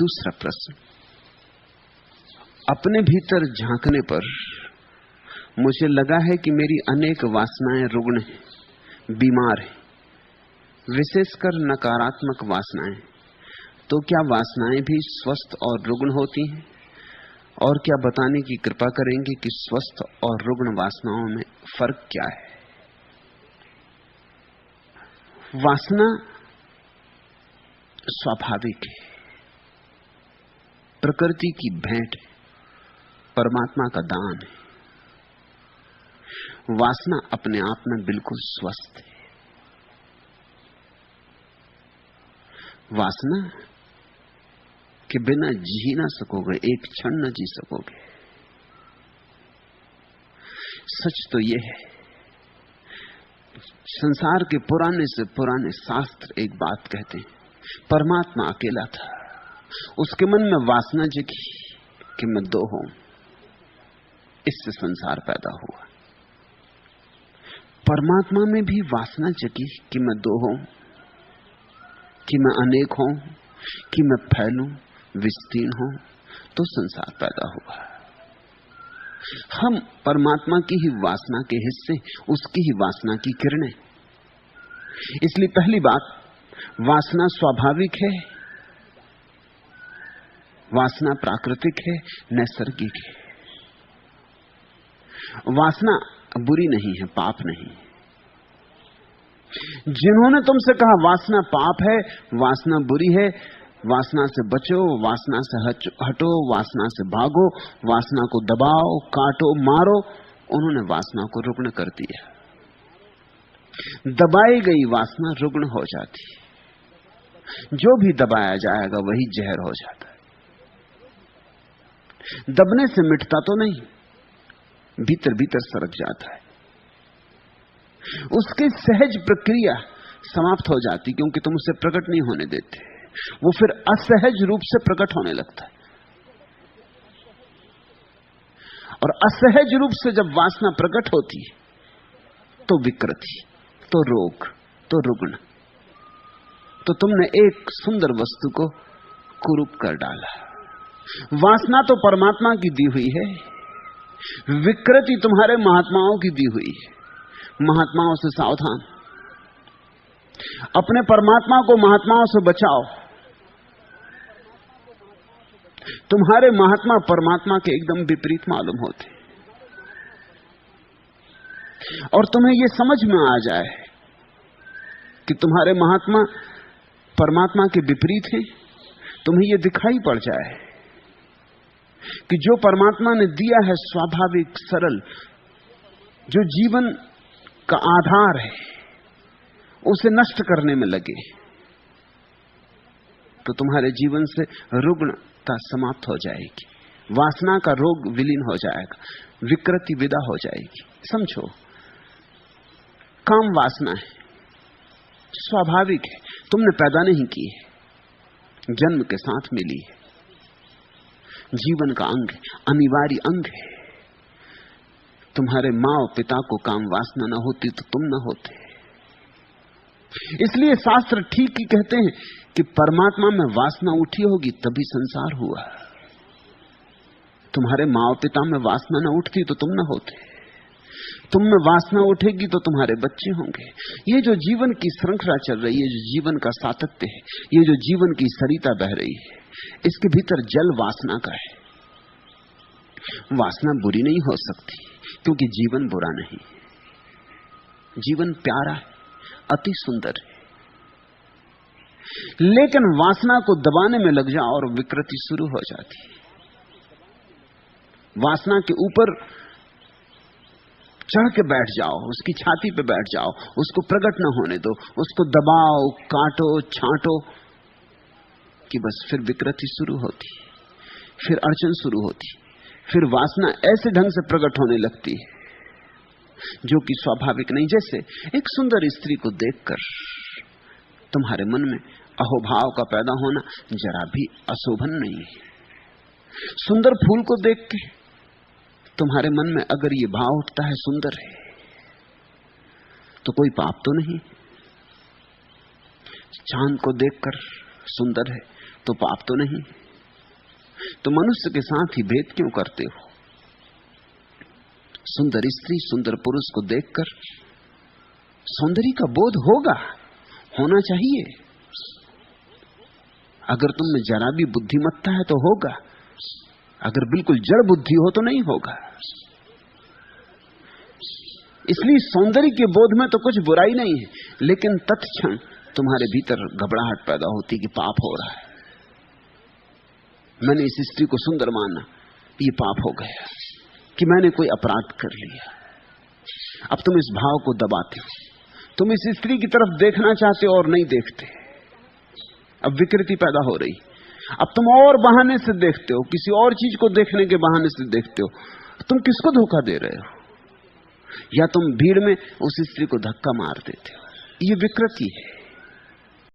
दूसरा प्रश्न, अपने भीतर झांकने पर मुझे लगा है कि मेरी अनेक वासनाएं रुग्ण हैं, बीमार हैं, विशेषकर नकारात्मक वासनाएं। तो क्या वासनाएं भी स्वस्थ और रुग्ण होती हैं? और क्या बताने की कृपा करेंगे कि स्वस्थ और रुग्ण वासनाओं में फर्क क्या है? वासना स्वाभाविक है, प्रकृति की भेंट है, परमात्मा का दान है। वासना अपने आप में बिल्कुल स्वस्थ है। वासना के बिना जी ना सकोगे, एक क्षण न जी सकोगे। सच तो यह है, संसार के पुराने से पुराने शास्त्र एक बात कहते हैं, परमात्मा अकेला था, उसके मन में वासना जगी कि मैं दो हूं, इससे संसार पैदा हुआ। परमात्मा में भी वासना जगी कि मैं दो हूं, कि मैं अनेक हूं, कि मैं फैलूं, विस्तीर्ण हूं, तो संसार पैदा हुआ। हम परमात्मा की ही वासना के हिस्से, उसकी ही वासना की किरणें। इसलिए पहली बात, वासना स्वाभाविक है, वासना प्राकृतिक है, नैसर्गिक है। वासना बुरी नहीं है, पाप नहीं। जिन्होंने तुमसे कहा वासना पाप है, वासना बुरी है, वासना से बचो, वासना से हटो, वासना से भागो, वासना को दबाओ, काटो, मारो, उन्होंने वासना को रुग्ण कर दिया। दबाई गई वासना रुग्ण हो जाती, जो भी दबाया जाएगा वही जहर हो जाता है। दबने से मिटता तो नहीं, भीतर भीतर सरक जाता है। उसकी सहज प्रक्रिया समाप्त हो जाती, क्योंकि तुम उसे प्रकट नहीं होने देते। वो फिर असहज रूप से प्रकट होने लगता है, और असहज रूप से जब वासना प्रकट होती है तो विकृति, तो रोग, तो रुग्ण। तो तुमने एक सुंदर वस्तु को कुरूप कर डाला। वासना तो परमात्मा की दी हुई है, विकृति तुम्हारे महात्माओं की दी हुई है। महात्माओं से सावधान, अपने परमात्मा को महात्माओं से बचाओ। तुम्हारे महात्मा परमात्मा के एकदम विपरीत मालूम होते, और तुम्हें यह समझ में आ जाए कि तुम्हारे महात्मा परमात्मा के विपरीत हैं, तुम्हें यह दिखाई पड़ जाए कि जो परमात्मा ने दिया है स्वाभाविक सरल, जो जीवन का आधार है, उसे नष्ट करने में लगे, तो तुम्हारे जीवन से रुग्णता समाप्त हो जाएगी, वासना का रोग विलीन हो जाएगा, विकृति विदा हो जाएगी। समझो, काम वासना है, स्वाभाविक है, तुमने पैदा नहीं की है, जन्म के साथ मिली है, जीवन का अंग है, अनिवार्य अंग है। तुम्हारे माँ और पिता को काम वासना न होती तो तुम न होते। इसलिए शास्त्र ठीक ही कहते हैं कि परमात्मा में वासना उठी होगी तभी संसार हुआ। तुम्हारे माँ और पिता में वासना न उठती तो तुम न होते। तुम में वासना उठेगी तो तुम्हारे बच्चे होंगे। ये जो जीवन की श्रृंखला चल रही है, जो जीवन का सातत्य है, ये जो जीवन की सरिता बह रही है, इसके भीतर जल वासना का है। वासना बुरी नहीं हो सकती, क्योंकि जीवन बुरा नहीं, जीवन प्यारा है, अति सुंदर है। लेकिन वासना को दबाने में लग जाओ और विकृति शुरू हो जाती। वासना के ऊपर चढ़ के बैठ जाओ, उसकी छाती पे बैठ जाओ, उसको प्रकट न होने दो, उसको दबाओ, काटो, छांटो, कि बस फिर विकृति शुरू होती, फिर अड़चन शुरू होती, फिर वासना ऐसे ढंग से प्रकट होने लगती है जो कि स्वाभाविक नहीं। जैसे एक सुंदर स्त्री को देखकर तुम्हारे मन में अहोभाव का पैदा होना जरा भी अशोभन नहीं है। सुंदर फूल को देख के तुम्हारे मन में अगर ये भाव उठता है सुंदर है, तो कोई पाप तो नहीं। चांद को देखकर सुंदर है तो पाप तो नहीं। तो मनुष्य के साथ ही भेद क्यों करते हो? सुंदर स्त्री सुंदर पुरुष को देखकर सौंदर्य का बोध होगा, होना चाहिए। अगर तुम में जरा भी बुद्धिमत्ता है तो होगा, अगर बिल्कुल जड़ बुद्धि हो तो नहीं होगा। इसलिए सौंदर्य के बोध में तो कुछ बुराई नहीं है, लेकिन तत्क्षण तुम्हारे भीतर घबराहट पैदा होती कि पाप हो रहा है। मैंने इस स्त्री को सुंदर माना, ये पाप हो गया कि मैंने कोई अपराध कर लिया। अब तुम इस भाव को दबाते हो, तुम इस स्त्री की तरफ देखना चाहते हो और नहीं देखते। अब विकृति पैदा हो रही। अब तुम और बहाने से देखते हो, किसी और चीज को देखने के बहाने से देखते हो। तुम किसको धोखा दे रहे हो? या तुम भीड़ में उस स्त्री को धक्का मार देते हो। ये विकृति है।